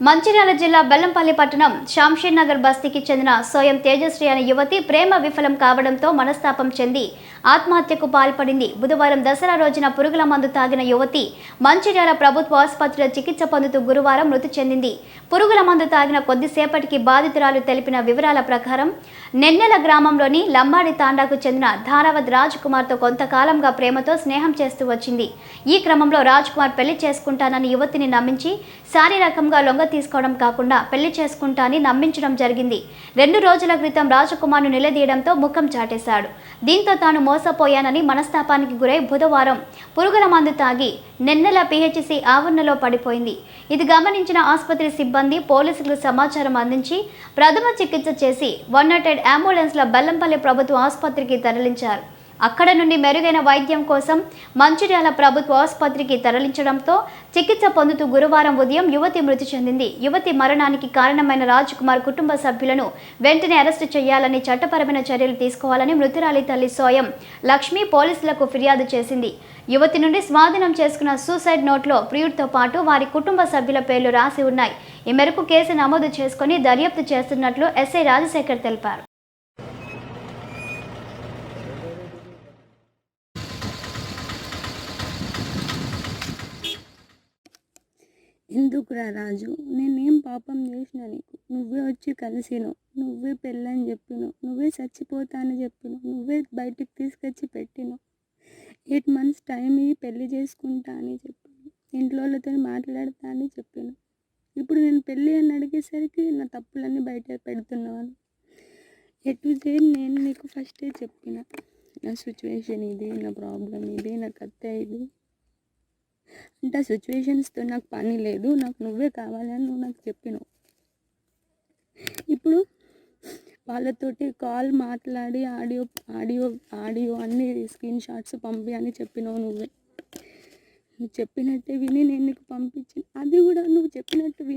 మంచిర్యాల జిల్లా బెల్లంపల్లి పట్టణం శాంషీర్ నగర్ బస్తీకి చెందిన సోయం తేజశ్రీ అనే యువతి ప్రేమ విఫలం కావడంతో మనస్తాపం చెంది ఆత్మహత్యకు పాల్పడింది. బుధవారం దసరా రోజున పురుగుల మందు తాగిన యువతి మంచిర్యాల ప్రభుత్వ ఆసుపత్రిలో చికిత్స పొందుతూ గురువారం మృతి చెందింది. పురుగుల మందు తాగిన కొద్దిసేపటికి బాధితురాలు తెలిపిన వివరాల ప్రకారం నెన్నెల గ్రామంలోని లంబాడి తాండాకు చెందిన ధారావత్ రాజ్ కుమార్తో కొంతకాలంగా ప్రేమతో స్నేహం చేస్తూ వచ్చింది. ఈ క్రమంలో రాజ్ కుమార్ పెళ్లి చేసుకుంటానని యువతిని నమ్మించి శారీరకంగా లొంగ తీసుకోవడం కాకుండా పెళ్లి చేసుకుంటానని నమ్మించడం జరిగింది. 2 రోజుల క్రితం రాజకుమార్ను నిలదీయడంతో ముఖం చాటేశాడు. దీంతో తాను మోసపోయానని మనస్తాపానికి గురై బుధవారం పురుగుల మందు తాగి నెన్నెల పిహెచ్సి ఆవరణలో పడిపోయింది. ఇది గమనించిన ఆసుపత్రి సిబ్బంది పోలీసులకు సమాచారం అందించి ప్రథమ చికిత్స చేసి 108 అంబులెన్స్ల బెల్లంపల్లి ప్రభుత్వ ఆసుపత్రికి తరలించారు. అక్కడ నుండి మెరుగైన వైద్యం కోసం మంచిర్యాల ప్రభుత్వ ఆసుపత్రికి తరలించడంతో చికిత్స పొందుతూ గురువారం ఉదయం యువతి మృతి చెందింది. యువతి మరణానికి కారణమైన రాజ్ కుమార్ కుటుంబ సభ్యులను వెంటనే అరెస్టు చేయాలని, చట్టపరమైన చర్యలు తీసుకోవాలని మృతురాలి తల్లి సోయం లక్ష్మి పోలీసులకు ఫిర్యాదు చేసింది. యువతి నుండి స్వాధీనం చేసుకున్న సూసైడ్ నోట్లో ప్రియుడితో పాటు వారి కుటుంబ సభ్యుల పేర్లు రాసి ఉన్నాయి. ఈ మేరకు కేసు నమోదు చేసుకుని దర్యాప్తు చేస్తున్నట్లు ఎస్ఐ రాజశేఖర్ తెలిపారు. ఎందుకురా రాజు, నేనేం పాపం చేసిన నీకు? నువ్వే వచ్చి కలిసినావు, నువ్వే పెళ్ళని చెప్పినావు, నువ్వే చచ్చిపోతా అని చెప్పినావు, నువ్వే బయటికి తీసుకొచ్చి పెట్టినావు. 8 months టైం ఇవి పెళ్ళి చేసుకుంటా అని చెప్పినావు, ఇంట్లో వాళ్ళతో మాట్లాడతా అని చెప్పినావు. ఇప్పుడు నేను పెళ్ళి అని అడిగేసరికి నా తప్పులన్నీ బయట పెడుతున్నాను. నేను నీకు ఫస్టే చెప్పిన, నా సిచ్యువేషన్ ఇది, నా ప్రాబ్లం ఇది, నా కథ ఇది. అంటే ఆ సిచ్యువేషన్స్తో నాకు పని లేదు, నాకు నువ్వే కావాలని నువ్వు నాకు చెప్పినావు. ఇప్పుడు వాళ్ళతోటి కాల్ మాట్లాడి ఆడియో ఆడియో ఆడియో అన్ని స్క్రీన్ షాట్స్ పంపి అని చెప్పినావు. నువ్వు చెప్పినట్టే విని నేను నీకు పంపించిన, అది కూడా నువ్వు చెప్పినట్టు విని